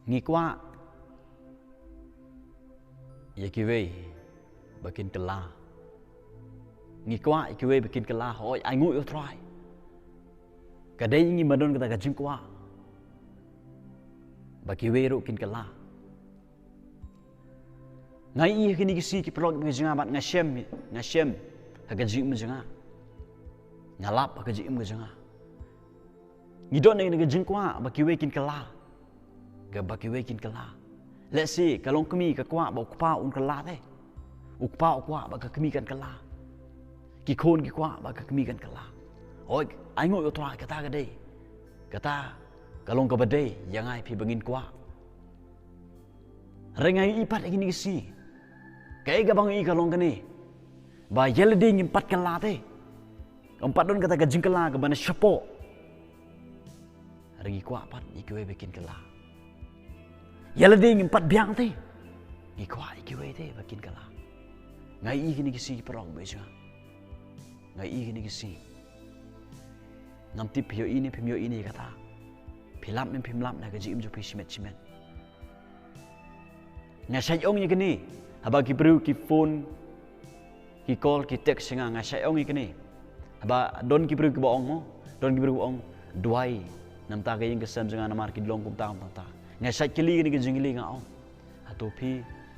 Ngi kwa ya kiwe bakin kala. Ngi kwa ya kiwe bakin kala hoi ai ngui yo try. Kadai ngi madon kata kajing kwa. Bakiwe ro kin kala. Ngai i kini kisi ki pelok ngi jinga bat ngasem kajing mu jinga. Ngalap kajing mu jinga. Ngi don ngi kajing kwa bakiwe kin kala. Bakiwe kin kala. Let's say kalau kami ke kwa bau kupa un kala te. Ukpa kwa ba kami kan kala. Ki khon ki kwa ba kami kan kala. Oi ai ngoi yo try kata kadai. Kata kalau ke badai jangan pi bangin kwa. Rengai ipat gini kisi. Kai ga bang i kalau kani. Ba yelde ngimpat kala te. Empat don kata gajing kala ke bana syapo. Rengi kwa pat ikwe bikin kala. Yelde ngimpat biang te. Ikwa ikwe te bikin kala. Ngai i gini kisi perong beja. Ngai i gini kisi. Nanti pio ini kata. Pimlap na gaji imjo simet. Ngasay ong ni kini. Haba ki bru ki phone ki call ki text singa ngasay ong ni kini. Haba don ki bru ki baong mo. Don ki bru ong duai nam ta gayeng kesam singa namar ki long kum ta. Ngasay kili ni gajingili nga ong. Ato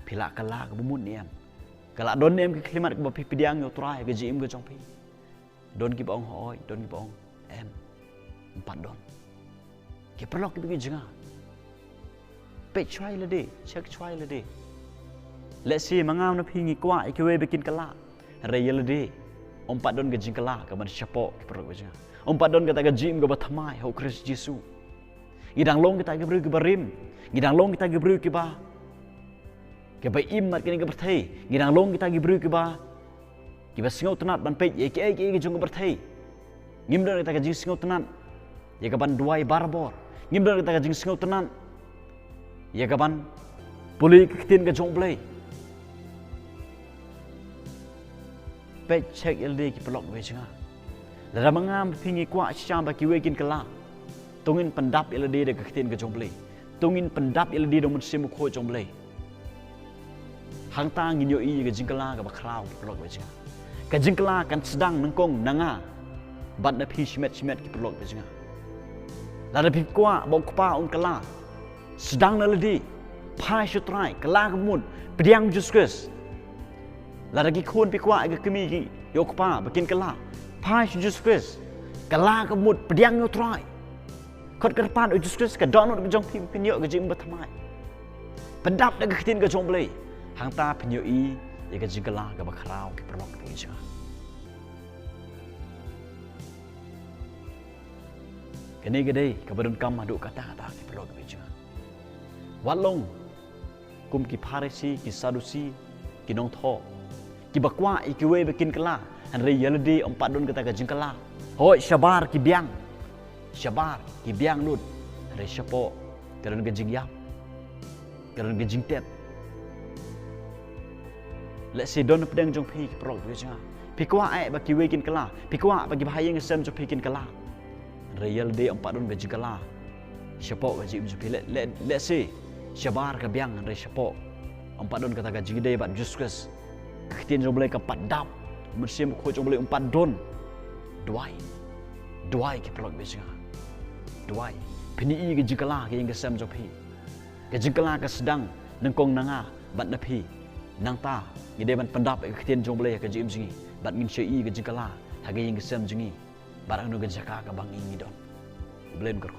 pila kala ka bumun niam. Kala don niam ki klimat ko pidiang yo try gaji im gajong pi. Don ki baong hoi, don ki baong em. Empat don. Ki perlu kita pergi jenga. Pek try le de, check try le de. Let's say mangam na pingi kwa ikiwe bikin kala. Raya le de. Empat don gajing kala ka man syapo ki perlu jenga. Empat don kata gajim ka bathamai ho Kristus Yesus. Gidang long kita gebru ki barim. Gidang long kita gebru ki ba. Ke ba imat kini ka berthai. Gidang long kita gebru ki ba. Ki ba singau tenat ban pek ye ki jong ka berthai. Ngimdon kita gajing singau tenat. Ya kapan duai barbor. Ngimdon kita gajing singau tenan. Ya kapan puli ketin ke jong play. Pek cek ilde ki pelok we jinga. Lada mangam pingi kwa syam ba ki we kin kala. Tungin pendap ilde de ketin ke jong play. Tungin pendap ilde do mun sim kho jong play. Hang ta ngin yo i ke jing kala ka ba kraw ki pelok we jinga. Ka jing kala kan sedang nengkong nanga. Bat na pi simet ki pelok we jinga. Lada pi kwa bau kupa un kala. Sedang naladi. Pai syutrai. Kala kemun. Pediang juskus. Lada ki khun pi kwa ke kemi ki. Yo kupa bikin kala. Pai juskus. Kala kemut. Pediang yo trai. Kot ke depan juskus. Ke donut ke jong pi pinyo ke jing bertamai. Pendap na ke ketin ke jong belai. Hang ta pinyo i. Ya ke jing kala ke bakrau. Ke perlok ke pinyo. Kini gede kebetulan kam aduk kata-kata ki pelok beja. Walong kum ki Parisi ki Sadusi ki nong tho. Ki bakwa ikiwe bikin kala. Henry yaledi empat don kata gajing kala. Hoi syabar ki biang. Syabar ki biang lut. Henry syapo keran gajing yap. Keran gajing tep. Let's say don pedang jong pi ki pelok beja. Pikwa ai baki wekin kala. Pikwa bagi bahaya ngesem jong pikin kala. Real day empat don gaji kala. Syapok gaji mjupi. Let's say syabar ke biang re syapok. Empat don kata gaji gede bat juskus. Ketin jom boleh ke empat dap. Mersim ko jom boleh empat don. Duai ke pelok beja. Duai. Pini i gaji kala ke yang kesem jopi. Gaji kala ke sedang nengkong nanga bat napi. Nang ta gede ban pendap ketin jom boleh gaji mjingi. Bat ngin syai gaji kala hage yang kesem jingi. Barang nu gajaka ka bang ingi don. Blame kerko.